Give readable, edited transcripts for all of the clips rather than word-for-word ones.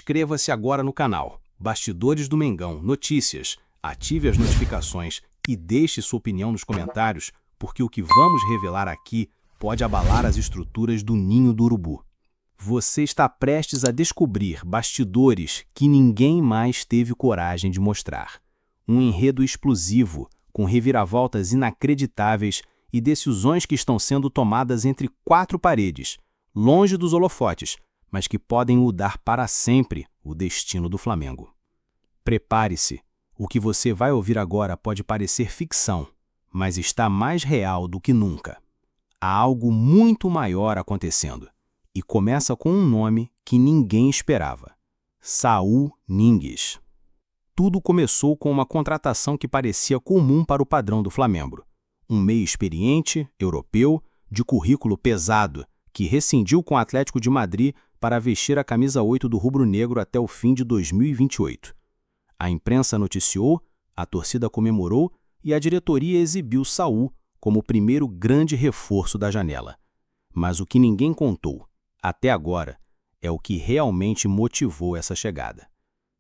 Inscreva-se agora no canal Bastidores do Mengão Notícias, ative as notificações e deixe sua opinião nos comentários, porque o que vamos revelar aqui pode abalar as estruturas do ninho do urubu. Você está prestes a descobrir bastidores que ninguém mais teve coragem de mostrar. Um enredo explosivo, com reviravoltas inacreditáveis e decisões que estão sendo tomadas entre quatro paredes, longe dos holofotes, mas que podem mudar para sempre o destino do Flamengo. Prepare-se, o que você vai ouvir agora pode parecer ficção, mas está mais real do que nunca. Há algo muito maior acontecendo, e começa com um nome que ninguém esperava: Saul Nínguez. Tudo começou com uma contratação que parecia comum para o padrão do Flamengo. Um meia experiente, europeu, de currículo pesado, que rescindiu com o Atlético de Madrid para vestir a camisa 8 do rubro-negro até o fim de 2028. A imprensa noticiou, a torcida comemorou e a diretoria exibiu Saul como o primeiro grande reforço da janela. Mas o que ninguém contou, até agora, é o que realmente motivou essa chegada.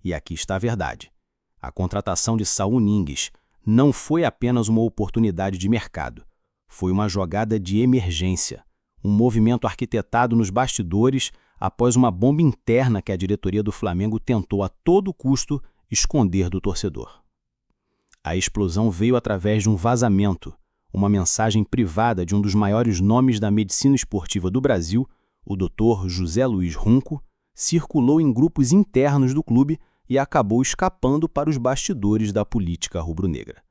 E aqui está a verdade. A contratação de Saul Nínguez não foi apenas uma oportunidade de mercado. Foi uma jogada de emergência, um movimento arquitetado nos bastidores após uma bomba interna que a diretoria do Flamengo tentou a todo custo esconder do torcedor. A explosão veio através de um vazamento, uma mensagem privada de um dos maiores nomes da medicina esportiva do Brasil, o Dr. José Luiz Runco, circulou em grupos internos do clube e acabou escapando para os bastidores da política rubro-negra.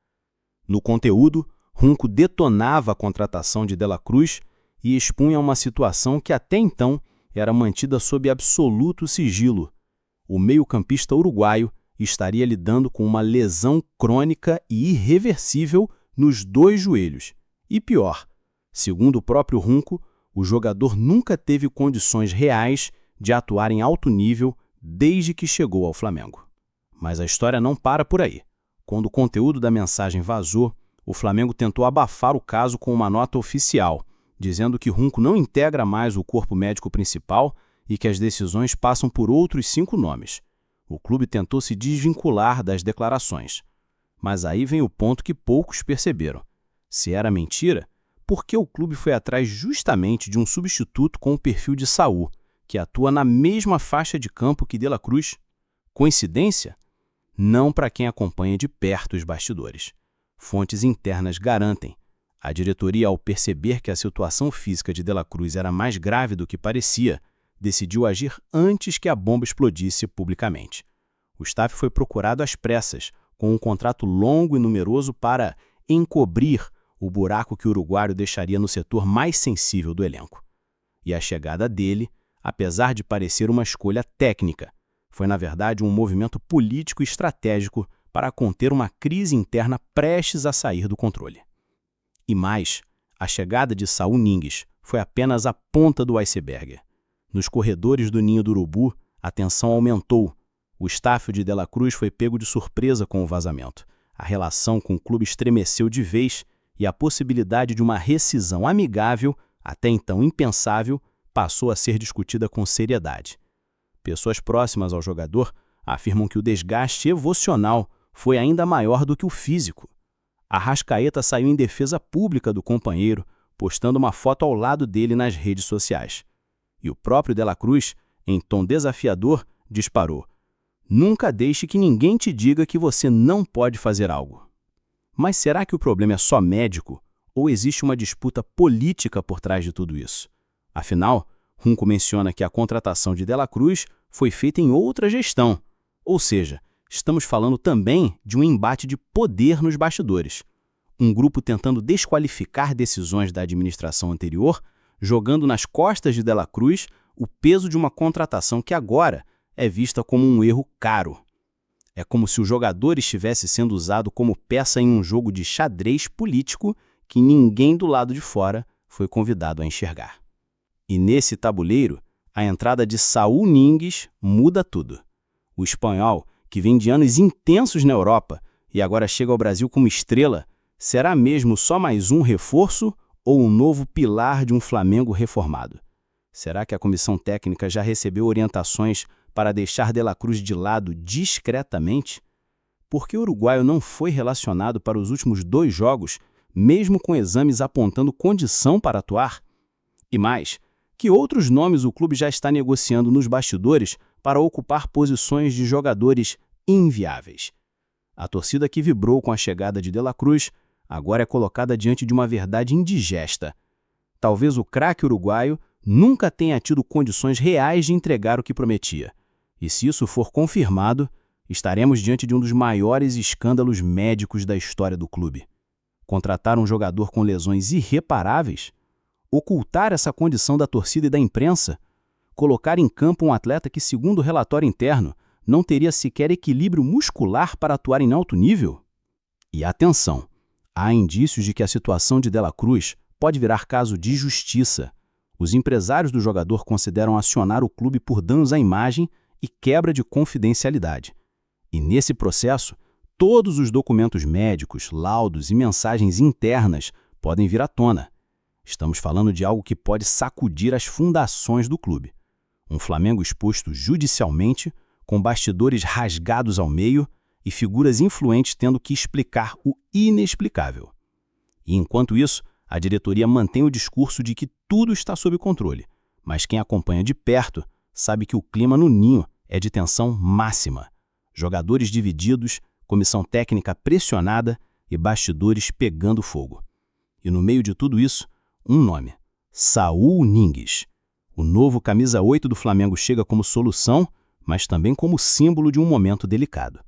No conteúdo, Runco detonava a contratação de De La Cruz e expunha uma situação que até então era mantida sob absoluto sigilo. O meio-campista uruguaio estaria lidando com uma lesão crônica e irreversível nos dois joelhos. E pior, segundo o próprio Runco, o jogador nunca teve condições reais de atuar em alto nível desde que chegou ao Flamengo. Mas a história não para por aí. Quando o conteúdo da mensagem vazou, o Flamengo tentou abafar o caso com uma nota oficial, dizendo que Runco não integra mais o corpo médico principal e que as decisões passam por outros 5 nomes. O clube tentou se desvincular das declarações. Mas aí vem o ponto que poucos perceberam. Se era mentira, por que o clube foi atrás justamente de um substituto com o perfil de Saul, que atua na mesma faixa de campo que De La Cruz? Coincidência? Não para quem acompanha de perto os bastidores. Fontes internas garantem. A diretoria, ao perceber que a situação física de De La Cruz era mais grave do que parecia, decidiu agir antes que a bomba explodisse publicamente. O staff foi procurado às pressas, com um contrato longo e numeroso para encobrir o buraco que o uruguaio deixaria no setor mais sensível do elenco. E a chegada dele, apesar de parecer uma escolha técnica, foi na verdade um movimento político e estratégico para conter uma crise interna prestes a sair do controle. E mais, a chegada de Saul Nínguez foi apenas a ponta do iceberg. Nos corredores do ninho do urubu, a tensão aumentou. O staff de De La Cruz foi pego de surpresa com o vazamento. A relação com o clube estremeceu de vez e a possibilidade de uma rescisão amigável, até então impensável, passou a ser discutida com seriedade. Pessoas próximas ao jogador afirmam que o desgaste emocional foi ainda maior do que o físico. Arrascaeta saiu em defesa pública do companheiro, postando uma foto ao lado dele nas redes sociais. E o próprio De La Cruz, em tom desafiador, disparou: "Nunca deixe que ninguém te diga que você não pode fazer algo." Mas será que o problema é só médico? Ou existe uma disputa política por trás de tudo isso? Afinal, Runco menciona que a contratação de De La Cruz foi feita em outra gestão. Ou seja, estamos falando também de um embate de poder nos bastidores. Um grupo tentando desqualificar decisões da administração anterior, jogando nas costas de De La Cruz o peso de uma contratação que agora é vista como um erro caro. É como se o jogador estivesse sendo usado como peça em um jogo de xadrez político que ninguém do lado de fora foi convidado a enxergar. E nesse tabuleiro, a entrada de Saul Nínguez muda tudo. O espanhol, que vem de anos intensos na Europa e agora chega ao Brasil como estrela, será mesmo só mais um reforço ou um novo pilar de um Flamengo reformado? Será que a comissão técnica já recebeu orientações para deixar De La Cruz de lado discretamente? Por que o uruguaio não foi relacionado para os últimos 2 jogos, mesmo com exames apontando condição para atuar? E mais, que outros nomes o clube já está negociando nos bastidores para ocupar posições de jogadores inviáveis? A torcida que vibrou com a chegada de La Cruz agora é colocada diante de uma verdade indigesta. Talvez o craque uruguaio nunca tenha tido condições reais de entregar o que prometia. E se isso for confirmado, estaremos diante de um dos maiores escândalos médicos da história do clube. Contratar um jogador com lesões irreparáveis? Ocultar essa condição da torcida e da imprensa? Colocar em campo um atleta que, segundo o relatório interno, não teria sequer equilíbrio muscular para atuar em alto nível? E atenção, há indícios de que a situação de De La Cruz pode virar caso de justiça. Os empresários do jogador consideram acionar o clube por danos à imagem e quebra de confidencialidade. E nesse processo, todos os documentos médicos, laudos e mensagens internas podem vir à tona. Estamos falando de algo que pode sacudir as fundações do clube. Um Flamengo exposto judicialmente, com bastidores rasgados ao meio e figuras influentes tendo que explicar o inexplicável. E enquanto isso, a diretoria mantém o discurso de que tudo está sob controle, mas quem acompanha de perto sabe que o clima no ninho é de tensão máxima. Jogadores divididos, comissão técnica pressionada e bastidores pegando fogo. E no meio de tudo isso, um nome: Saúl Ñíguez. O novo camisa 8 do Flamengo chega como solução, mas também como símbolo de um momento delicado.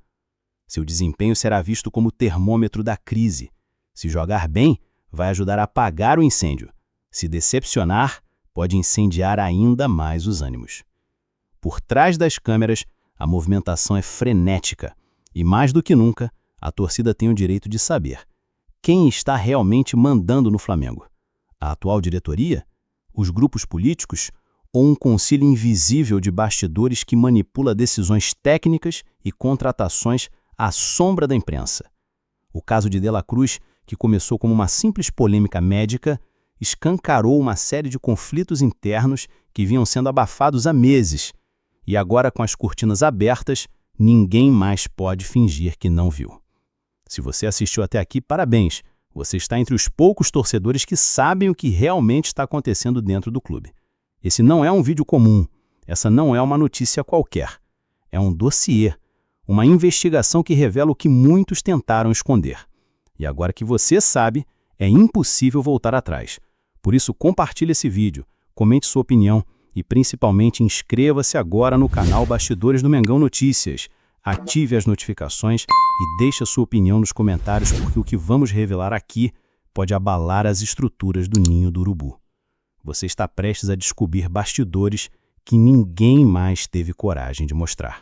Seu desempenho será visto como termômetro da crise. Se jogar bem, vai ajudar a apagar o incêndio. Se decepcionar, pode incendiar ainda mais os ânimos. Por trás das câmeras, a movimentação é frenética e, mais do que nunca, a torcida tem o direito de saber quem está realmente mandando no Flamengo. A atual diretoria? Os grupos políticos? Ou um concílio invisível de bastidores que manipula decisões técnicas e contratações à sombra da imprensa? O caso de De La Cruz, que começou como uma simples polêmica médica, escancarou uma série de conflitos internos que vinham sendo abafados há meses. E agora, com as cortinas abertas, ninguém mais pode fingir que não viu. Se você assistiu até aqui, parabéns! Você está entre os poucos torcedores que sabem o que realmente está acontecendo dentro do clube. Esse não é um vídeo comum, essa não é uma notícia qualquer. É um dossiê, uma investigação que revela o que muitos tentaram esconder. E agora que você sabe, é impossível voltar atrás. Por isso, compartilhe esse vídeo, comente sua opinião e, principalmente, inscreva-se agora no canal Bastidores do Mengão Notícias. Ative as notificações e deixe a sua opinião nos comentários, porque o que vamos revelar aqui pode abalar as estruturas do ninho do urubu. Você está prestes a descobrir bastidores que ninguém mais teve coragem de mostrar.